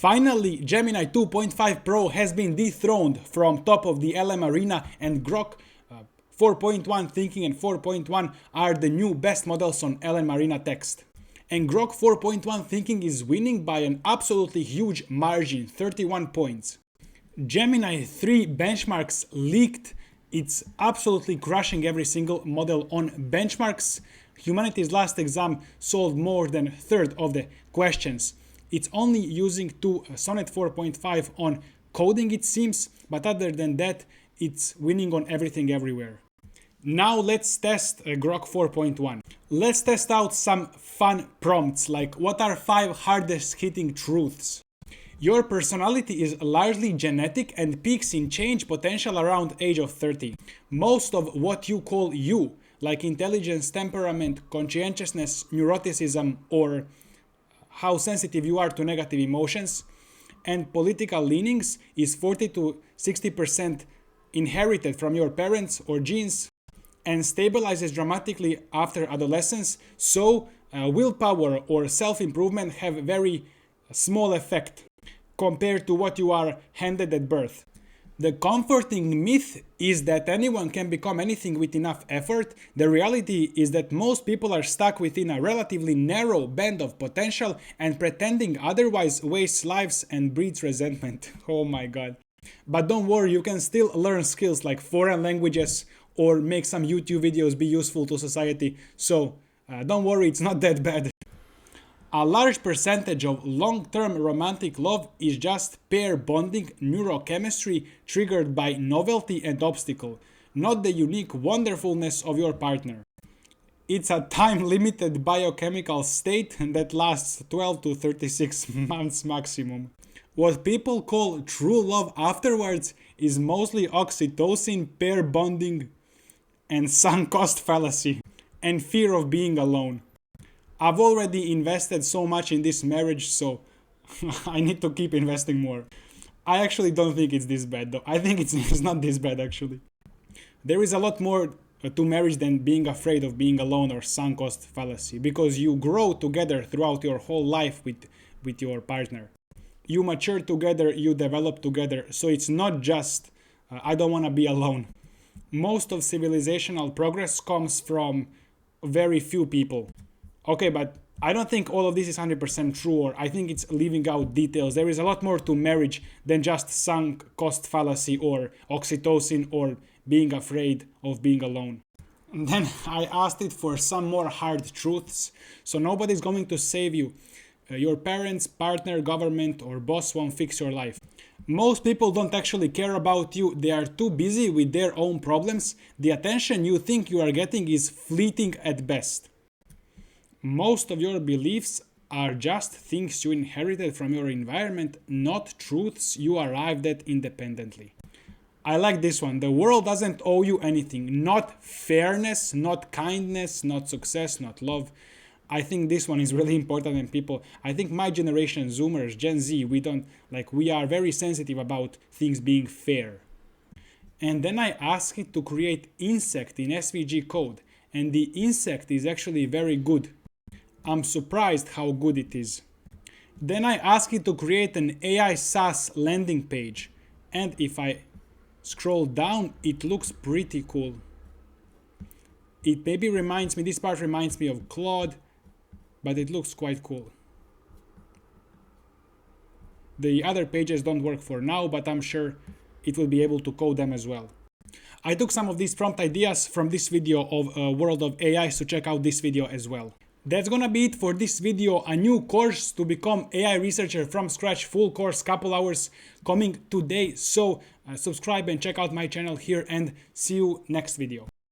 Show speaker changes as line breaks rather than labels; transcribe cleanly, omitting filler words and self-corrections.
Finally, Gemini 2.5 Pro has been dethroned from top of the LM Arena, and Grok 4.1 Thinking and 4.1 are the new best models on LM Arena text. And Grok 4.1 Thinking is winning by an absolutely huge margin, 31 points. Gemini 3 benchmarks leaked. It's absolutely crushing every single model on benchmarks. Humanity's last exam solved more than a third of the questions. It's only using Sonnet 4.5 on coding, it seems, but other than that, it's winning on everything everywhere. Now let's test Grok 4.1. Let's test out some fun prompts, like what are 5 hardest hitting truths? Your personality is largely genetic and peaks in change potential around age of 30. Most of what you call you, like intelligence, temperament, conscientiousness, neuroticism, or how sensitive you are to negative emotions, and political leanings is 40 to 60% inherited from your parents or genes, and stabilizes dramatically after adolescence, so willpower or self-improvement have very small effect compared to what you are handed at birth. The comforting myth is that anyone can become anything with enough effort. The reality is that most people are stuck within a relatively narrow band of potential, and pretending otherwise wastes lives and breeds resentment. Oh my god. But don't worry, you can still learn skills like foreign languages or make some YouTube videos be useful to society, so don't worry, it's not that bad. A large percentage of long-term romantic love is just pair bonding neurochemistry triggered by novelty and obstacle, not the unique wonderfulness of your partner. It's a time-limited biochemical state that lasts 12 to 36 months maximum. What people call true love afterwards is mostly oxytocin, pair bonding, and sunk cost fallacy, and fear of being alone. I've already invested so much in this marriage, so I need to keep investing more. I actually don't think it's this bad though. I think it's not this bad actually. There is a lot more to marriage than being afraid of being alone or sunk cost fallacy, because you grow together throughout your whole life with your partner. You mature together, you develop together, so it's not just I don't want to be alone. Most of civilizational progress comes from very few people. Okay, but I don't think all of this is 100% true, or I think it's leaving out details. There is a lot more to marriage than just sunk cost fallacy or oxytocin or being afraid of being alone. And then I asked it for some more hard truths. So nobody's going to save you. Your parents, partner, government, or boss won't fix your life. Most people don't actually care about you. They are too busy with their own problems. The attention you think you are getting is fleeting at best. Most of your beliefs are just things you inherited from your environment, not truths you arrived at independently. I like this one. The world doesn't owe you anything. Not fairness, not kindness, not success, not love. I think this one is really important, and people, I think my generation, Zoomers, Gen Z, we are very sensitive about things being fair. And then I asked it to create insect in SVG code, and the insect is actually very good. I'm surprised how good it is. Then I asked it to create an AI SaaS landing page, and if I scroll down, it looks pretty cool. It maybe reminds me, this part reminds me of Claude, but it looks quite cool. The other pages don't work for now, but I'm sure it will be able to code them as well. I took some of these prompt ideas from this video of World of AI, so check out this video as well. That's gonna be it for this video. A new course to become AI researcher from scratch, full course, couple hours coming today. So subscribe and check out my channel here, and see you next video.